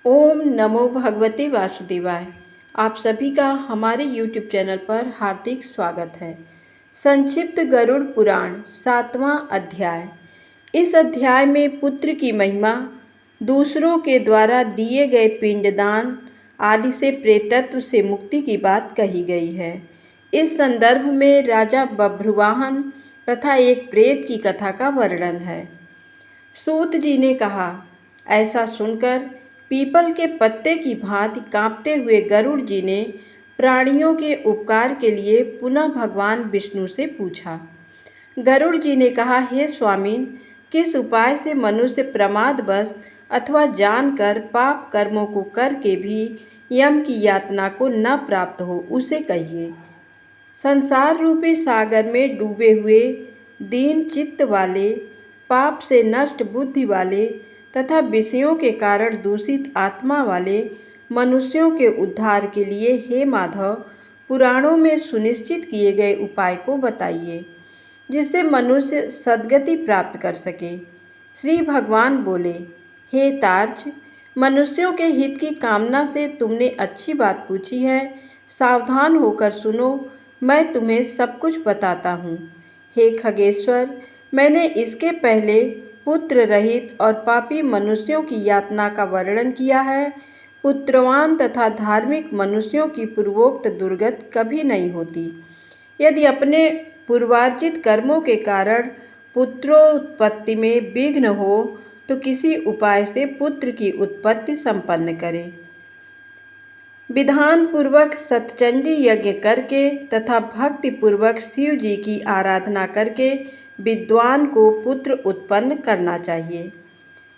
ओम नमो भगवते वासुदेवाय। आप सभी का हमारे YouTube चैनल पर हार्दिक स्वागत है। संक्षिप्त गरुड़ पुराण 7वां अध्याय। इस अध्याय में पुत्र की महिमा, दूसरों के द्वारा दिए गए पिंडदान आदि से प्रेतत्व से मुक्ति की बात कही गई है। इस संदर्भ में राजा बभ्रुवाहन तथा एक प्रेत की कथा का वर्णन है। सूत जी ने कहा, ऐसा सुनकर पीपल के पत्ते की भांति कांपते हुए गरुड़ जी ने प्राणियों के उपकार के लिए पुनः भगवान विष्णु से पूछा। गरुड़ जी ने कहा, हे स्वामीन, किस उपाय से मनुष्य प्रमादवश अथवा जानकर पाप कर्मों को करके भी यम की यातना को न प्राप्त हो, उसे कहिए। संसार रूपी सागर में डूबे हुए दीन चित्त वाले, पाप से नष्ट बुद्धि वाले तथा विषयों के कारण दूषित आत्मा वाले मनुष्यों के उद्धार के लिए हे माधव, पुराणों में सुनिश्चित किए गए उपाय को बताइए, जिससे मनुष्य सद्गति प्राप्त कर सके। श्री भगवान बोले, हे तार्क्ष, मनुष्यों के हित की कामना से तुमने अच्छी बात पूछी है। सावधान होकर सुनो, मैं तुम्हें सब कुछ बताता हूँ। हे खगेश्वर, मैंने इसके पहले पुत्र रहित और पापी मनुष्यों की यातना का वर्णन किया है। पुत्रवान तथा धार्मिक मनुष्यों की पूर्वोक्त दुर्गति कभी नहीं होती। यदि अपने पूर्वार्जित कर्मों के कारण पुत्रोत्पत्ति में विघ्न हो तो किसी उपाय से पुत्र की उत्पत्ति संपन्न करें। विधान पूर्वक सतचंडी यज्ञ करके तथा भक्ति पूर्वक शिव जी की आराधना करके विद्वान को पुत्र उत्पन्न करना चाहिए।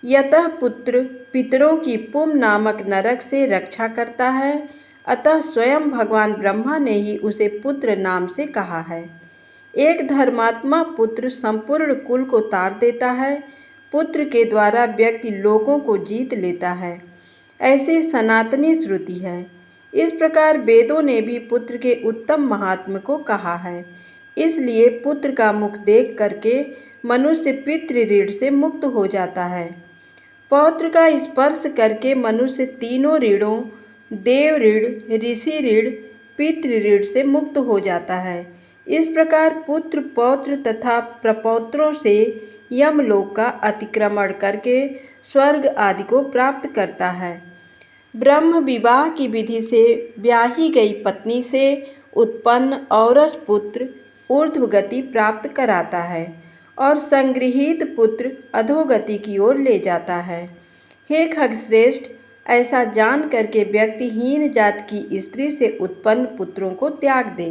यतः पुत्र पितरों की पुम नामक नरक से रक्षा करता है, अतः स्वयं भगवान ब्रह्मा ने ही उसे पुत्र नाम से कहा है। एक धर्मात्मा पुत्र संपूर्ण कुल को तार देता है। पुत्र के द्वारा व्यक्ति लोगों को जीत लेता है, ऐसी सनातनी श्रुति है। इस प्रकार वेदों ने भी पुत्र के उत्तम महात्म्य को कहा है। इसलिए पुत्र का मुख देख करके मनुष्य पितृ ऋण से मुक्त हो जाता है। पौत्र का स्पर्श करके मनुष्य तीनों ऋणों, देव ऋण, ऋषि ऋण, पितृ ऋण से मुक्त हो जाता है। इस प्रकार पुत्र, पौत्र तथा प्रपौत्रों से यमलोक का अतिक्रमण करके स्वर्ग आदि को प्राप्त करता है। ब्रह्म विवाह की विधि से ब्याही गई पत्नी से उत्पन्न औरस पुत्र ऊर्ध्व गति प्राप्त कराता है और संगृहीत पुत्र अधोगति की ओर ले जाता है। हे खगश्रेष्ठ, ऐसा जान करके व्यक्ति हीन जात की स्त्री से उत्पन्न पुत्रों को त्याग दे।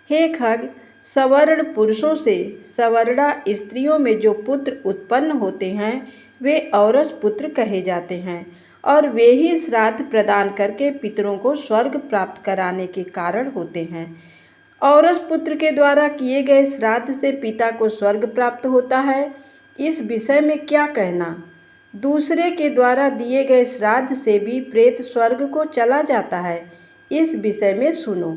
हे खग, सवर्ण पुरुषों से सवर्णा स्त्रियों में जो पुत्र उत्पन्न होते हैं वे औरस पुत्र कहे जाते हैं और वे ही श्राद्ध प्रदान करके पितरों को स्वर्ग प्राप्त कराने के कारण होते हैं। औरस पुत्र के द्वारा किए गए श्राद्ध से पिता को स्वर्ग प्राप्त होता है। इस विषय में क्या कहना। दूसरे के द्वारा दिए गए श्राद्ध से भी प्रेत स्वर्ग को चला जाता है। इस विषय में सुनो।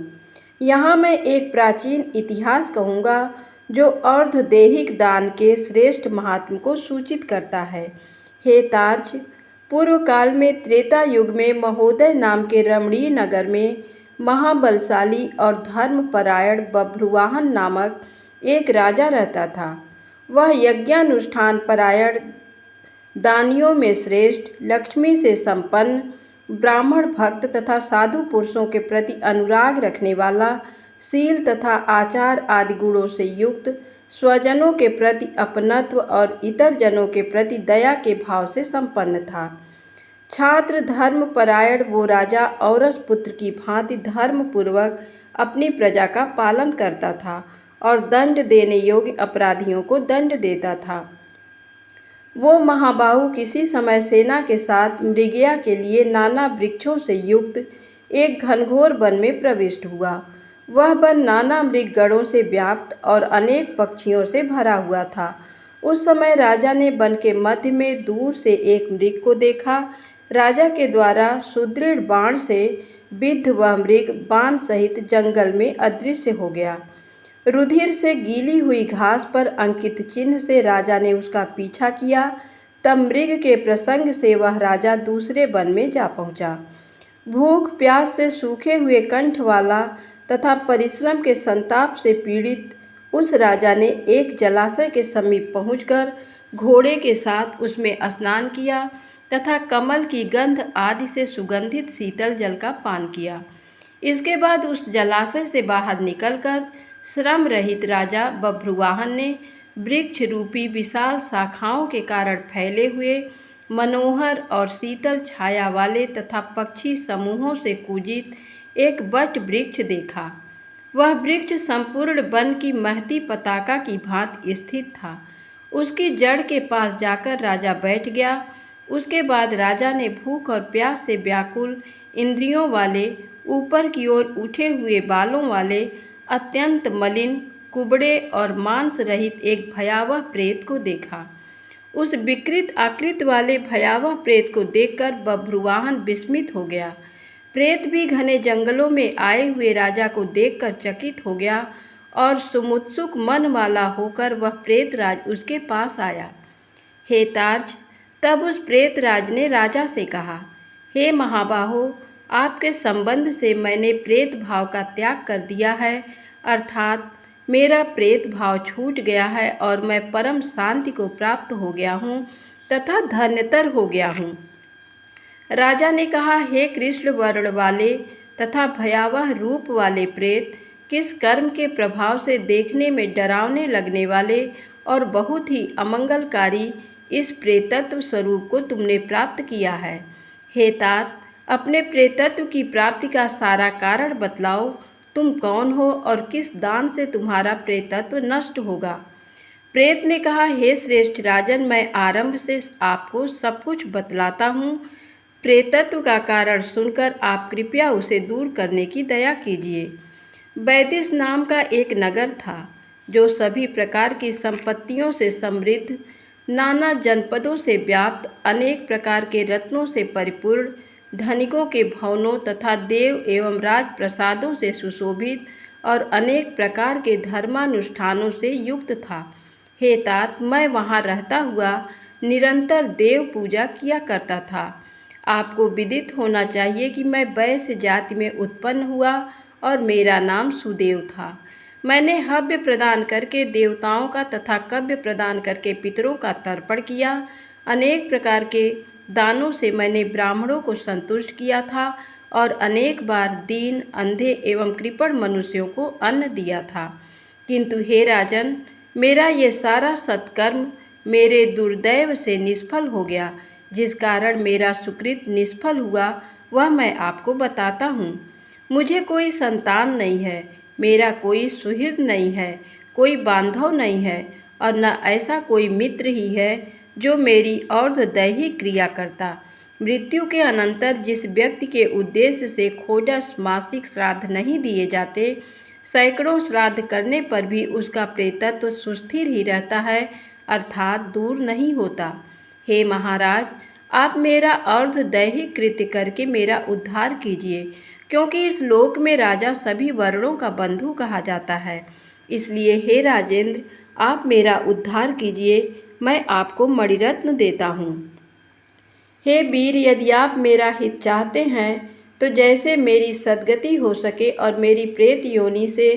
यहाँ मैं एक प्राचीन इतिहास कहूँगा जो अर्धदेहिक दान के श्रेष्ठ महात्म को सूचित करता है। हे तार्क्ष, पूर्व काल में त्रेता युग में महोदय नाम के रमणीय नगर में महाबलशाली और धर्मपरायण बभ्रुवाहन नामक एक राजा रहता था। वह यज्ञानुष्ठान परायण, दानियों में श्रेष्ठ, लक्ष्मी से संपन्न, ब्राह्मण भक्त तथा साधु पुरुषों के प्रति अनुराग रखने वाला, शील तथा आचार आदि गुणों से युक्त, स्वजनों के प्रति अपनत्व और इतर जनों के प्रति दया के भाव से संपन्न था। छात्र धर्म परायण वो राजा औरस पुत्र की भांति धर्म पूर्वक अपनी प्रजा का पालन करता था और दंड देने योग्य अपराधियों को दंड देता था। वो महाबाहु किसी समय सेना के साथ मृगया के लिए नाना वृक्षों से युक्त एक घनघोर वन में प्रविष्ट हुआ। वह वन नाना मृगगणों से व्याप्त और अनेक पक्षियों से भरा हुआ था। उस समय राजा ने वन के मध्य में दूर से एक मृग को देखा। राजा के द्वारा सुदृढ़ बाण से विद्ध वह मृग बाण सहित जंगल में अदृश्य हो गया। रुधिर से गीली हुई घास पर अंकित चिन्ह से राजा ने उसका पीछा किया। तब मृग के प्रसंग से वह राजा दूसरे वन में जा पहुंचा। भूख प्यास से सूखे हुए कंठ वाला तथा परिश्रम के संताप से पीड़ित उस राजा ने एक जलाशय के समीप पहुंचकर घोड़े के साथ उसमें स्नान किया तथा कमल की गंध आदि से सुगंधित शीतल जल का पान किया। इसके बाद उस जलाशय से बाहर निकलकर श्रम रहित राजा बभ्रुवाहन ने वृक्ष रूपी विशाल शाखाओं के कारण फैले हुए मनोहर और शीतल छाया वाले तथा पक्षी समूहों से पूजित एक वट वृक्ष देखा। वह वृक्ष संपूर्ण वन की महती पताका की भांति स्थित था। उसकी जड़ के पास जाकर राजा बैठ गया। उसके बाद राजा ने भूख और प्यास से व्याकुल इंद्रियों वाले, ऊपर की ओर उठे हुए बालों वाले, अत्यंत मलिन, कुबड़े और मांस रहित एक भयावह प्रेत को देखा। उस विकृत आकृति वाले भयावह प्रेत को देखकर बभ्रुवाहन विस्मित हो गया। प्रेत भी घने जंगलों में आए हुए राजा को देखकर चकित हो गया और सुमुत्सुक मन वाला होकर वह प्रेतराज उसके पास आया। हे तार्ज, तब उस प्रेतराज ने राजा से कहा, हे महाबाहो, आपके संबंध से मैंने प्रेत भाव का त्याग कर दिया है, अर्थात मेरा प्रेत भाव छूट गया है और मैं परम शांति को प्राप्त हो गया हूँ तथा धन्यतर हो गया हूँ। राजा ने कहा, हे कृष्ण वर्ण वाले तथा भयावह रूप वाले प्रेत, किस कर्म के प्रभाव से देखने में डरावने लगने वाले और बहुत ही अमंगलकारी इस प्रेतत्व स्वरूप को तुमने प्राप्त किया है। हे तात, अपने प्रेतत्व की प्राप्ति का सारा कारण बतलाओ। तुम कौन हो और किस दान से तुम्हारा प्रेतत्व नष्ट होगा। प्रेत ने कहा, हे श्रेष्ठ राजन, मैं आरंभ से आपको सब कुछ बतलाता हूँ। प्रेतत्व का कारण सुनकर आप कृपया उसे दूर करने की दया कीजिए। बैदिस नाम का एक नगर था जो सभी प्रकार की संपत्तियों से समृद्ध, नाना जनपदों से व्याप्त, अनेक प्रकार के रत्नों से परिपूर्ण, धनिकों के भवनों तथा देव एवं राज प्रसादों से सुशोभित और अनेक प्रकार के धर्मानुष्ठानों से युक्त था। हे तात, मैं वहाँ रहता हुआ निरंतर देव पूजा किया करता था। आपको विदित होना चाहिए कि मैं वैश्य जाति में उत्पन्न हुआ और मेरा नाम सुदेव था। मैंने हव्य प्रदान करके देवताओं का तथा कव्य प्रदान करके पितरों का तर्पण किया। अनेक प्रकार के दानों से मैंने ब्राह्मणों को संतुष्ट किया था और अनेक बार दीन, अंधे एवं कृपण मनुष्यों को अन्न दिया था। किंतु हे राजन, मेरा ये सारा सत्कर्म मेरे दुर्दैव से निष्फल हो गया। जिस कारण मेरा सुकृत निष्फल हुआ वह मैं आपको बताता हूँ। मुझे कोई संतान नहीं है, मेरा कोई सुहृद नहीं है, कोई बांधव नहीं है और न ऐसा कोई मित्र ही है जो मेरी और्ध्वदैहिक क्रिया करता। मृत्यु के अनंतर जिस व्यक्ति के उद्देश्य से खोजस मासिक श्राद्ध नहीं दिए जाते, सैकड़ों श्राद्ध करने पर भी उसका प्रेतत्व सुस्थिर ही रहता है, अर्थात दूर नहीं होता। हे महाराज, आप मेरा अर्धदैहिक कृत्य करके मेरा उद्धार कीजिए, क्योंकि इस लोक में राजा सभी वर्णों का बंधु कहा जाता है। इसलिए हे राजेंद्र, आप मेरा उद्धार कीजिए, मैं आपको मणिरत्न देता हूँ। हे वीर, यदि आप मेरा हित चाहते हैं तो जैसे मेरी सद्गति हो सके और मेरी प्रेत योनि से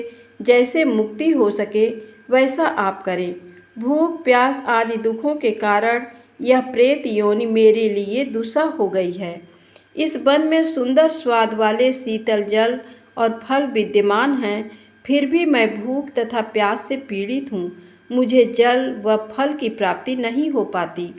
जैसे मुक्ति हो सके वैसा आप करें। भूख प्यास आदि दुखों के कारण यह प्रेत योनि मेरे लिए दुस्सह हो गई है। इस वन में सुंदर स्वाद वाले शीतल जल और फल विद्यमान हैं, फिर भी मैं भूख तथा प्यास से पीड़ित हूँ। मुझे जल व फल की प्राप्ति नहीं हो पाती।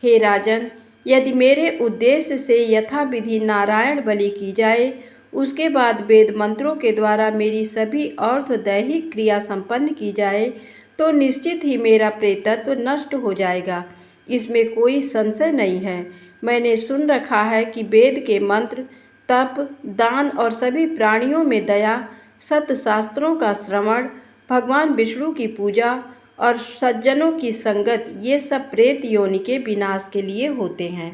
हे राजन, यदि मेरे उद्देश्य से यथाविधि नारायण बलि की जाए, उसके बाद वेद मंत्रों के द्वारा मेरी सभी और्ध्वदैहिक क्रिया संपन्न की जाए तो निश्चित ही मेरा प्रेतत्व नष्ट हो जाएगा। इसमें कोई संशय नहीं है। मैंने सुन रखा है कि वेद के मंत्र, तप, दान और सभी प्राणियों में दया, सत्शास्त्रों का श्रवण, भगवान विष्णु की पूजा और सज्जनों की संगत, ये सब प्रेत योनि के विनाश के लिए होते हैं।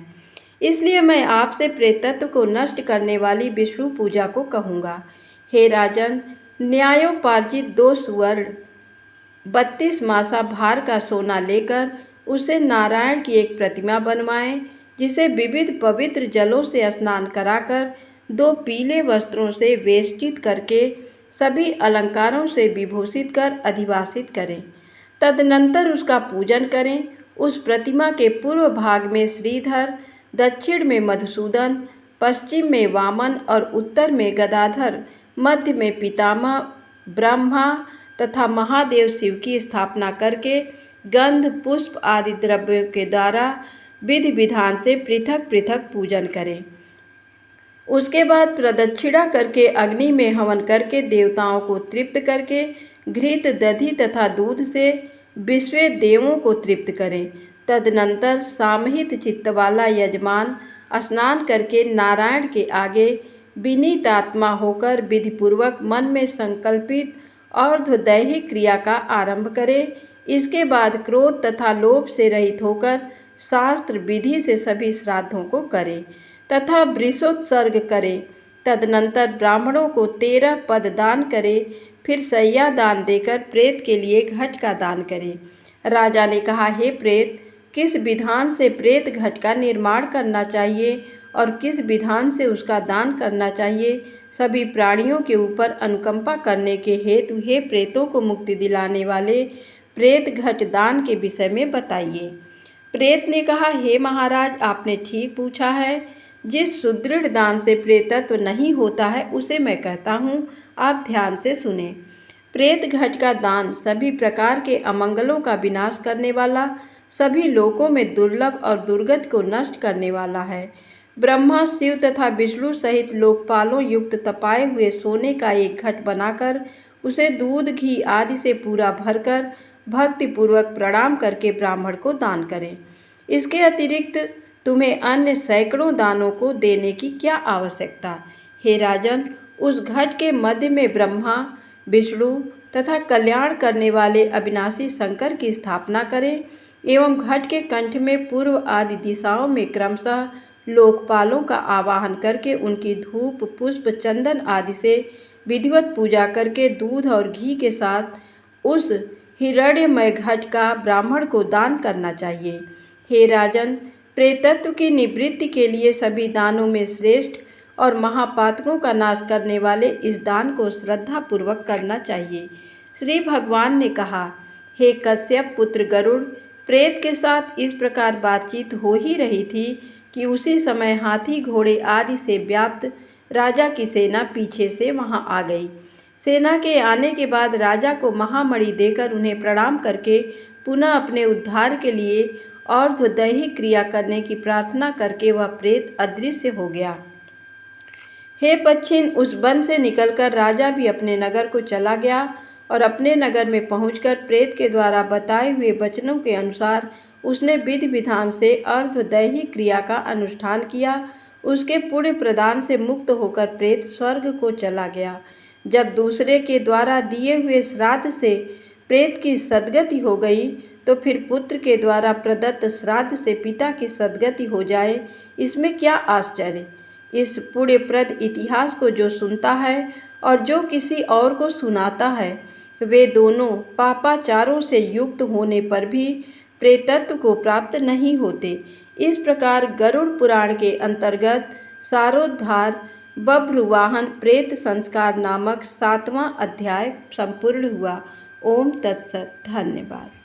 इसलिए मैं आपसे प्रेतत्व को नष्ट करने वाली विष्णु पूजा को कहूँगा। हे राजन, न्यायोपार्जित 2 सुवर्ण 32 मासा भार का सोना लेकर उससे नारायण की एक प्रतिमा बनवाएं, जिसे विविध पवित्र जलों से स्नान कराकर 2 पीले वस्त्रों से वेष्टित करके सभी अलंकारों से विभूषित कर अधिवासित करें। तदनंतर उसका पूजन करें। उस प्रतिमा के पूर्व भाग में श्रीधर, दक्षिण में मधुसूदन, पश्चिम में वामन और उत्तर में गदाधर, मध्य में पितामह ब्रह्मा तथा महादेव शिव की स्थापना करके गंध, पुष्प आदि द्रव्यों के द्वारा विधि विधान से पृथक पृथक पूजन करें। उसके बाद प्रदक्षिणा करके अग्नि में हवन करके देवताओं को तृप्त करके घृत, दधि तथा दूध से विश्व देवों को तृप्त करें। तदनंतर सामहित चित्त वाला यजमान स्नान करके नारायण के आगे विनीत आत्मा होकर विधिपूर्वक मन में संकल्पित अर्धदैहिक क्रिया का आरंभ करे। इसके बाद क्रोध तथा लोभ से रहित होकर शास्त्र विधि से सभी श्राद्धों को करे तथा वृषोत्सर्ग करे। तदनंतर ब्राह्मणों को 13 पद दान करे। फिर सैया दान देकर प्रेत के लिए घट का दान करे। राजा ने कहा, हे प्रेत, किस विधान से प्रेत घट का निर्माण करना चाहिए और किस विधान से उसका दान करना चाहिए? सभी प्राणियों के ऊपर अनुकंपा करने के हेतु हे प्रेतों को मुक्ति दिलाने वाले प्रेत घट दान के विषय में बताइए। प्रेत ने कहा, हे महाराज, आपने ठीक पूछा है। जिस सुदृढ़ दान से प्रेतत्व नहीं होता है उसे मैं कहता हूँ, आप ध्यान से सुने। प्रेत घट का दान सभी प्रकार के अमंगलों का विनाश करने वाला, सभी लोकों में दुर्लभ और दुर्गत को नष्ट करने वाला है। ब्रह्मा, शिव तथा विष्णु सहित लोकपालों युक्त तपाए हुए सोने का एक घट बनाकर उसे दूध, घी आदि से पूरा भरकर भक्तिपूर्वक प्रणाम करके ब्राह्मण को दान करें। इसके अतिरिक्त तुम्हें अन्य सैकड़ों दानों को देने की क्या आवश्यकता? हे राजन, उस घट के मध्य में ब्रह्मा, विष्णु तथा कल्याण करने वाले अविनाशी शंकर की स्थापना करें एवं घट के कंठ में पूर्व आदि दिशाओं में क्रमशः लोकपालों का आवाहन करके उनकी धूप, पुष्प, चंदन आदि से विधिवत पूजा करके दूध और घी के साथ उस हिरण्यमय घट का ब्राह्मण को दान करना चाहिए। हे राजन, प्रेतत्व की निवृत्ति के लिए सभी दानों में श्रेष्ठ और महापातकों का नाश करने वाले इस दान को श्रद्धापूर्वक करना चाहिए। श्री भगवान ने कहा, हे कश्यप पुत्र गरुड़, प्रेत के साथ इस प्रकार बातचीत हो ही रही थी कि उसी समय हाथी, घोड़े आदि से व्याप्त राजा की सेना पीछे से वहां आ गई। सेना के आने के बाद राजा को महामणि देकर उन्हें प्रणाम करके पुनः अपने उद्धार के लिए अर्धदैहिक क्रिया करने की प्रार्थना करके वह प्रेत अदृश्य हो गया। हे पश्चिम, उस वन से निकलकर राजा भी अपने नगर को चला गया और अपने नगर में पहुंचकर प्रेत के द्वारा बताए हुए वचनों के अनुसार उसने विधि विधान से अर्धदैहिक क्रिया का अनुष्ठान किया। उसके पुण्य प्रदान से मुक्त होकर प्रेत स्वर्ग को चला गया। जब दूसरे के द्वारा दिए हुए श्राद्ध से प्रेत की सद्गति हो गई तो फिर पुत्र के द्वारा प्रदत्त श्राद्ध से पिता की सद्गति हो जाए, इसमें क्या आश्चर्य। इस पुण्यप्रद इतिहास को जो सुनता है और जो किसी और को सुनाता है, वे दोनों पापाचारों से युक्त होने पर भी प्रेतत्व को प्राप्त नहीं होते। इस प्रकार गरुड़ पुराण के अंतर्गत सारोद्धार बभ्रुवाहन प्रेत संस्कार नामक 7वां अध्याय संपूर्ण हुआ। ओम तत्सत। धन्यवाद।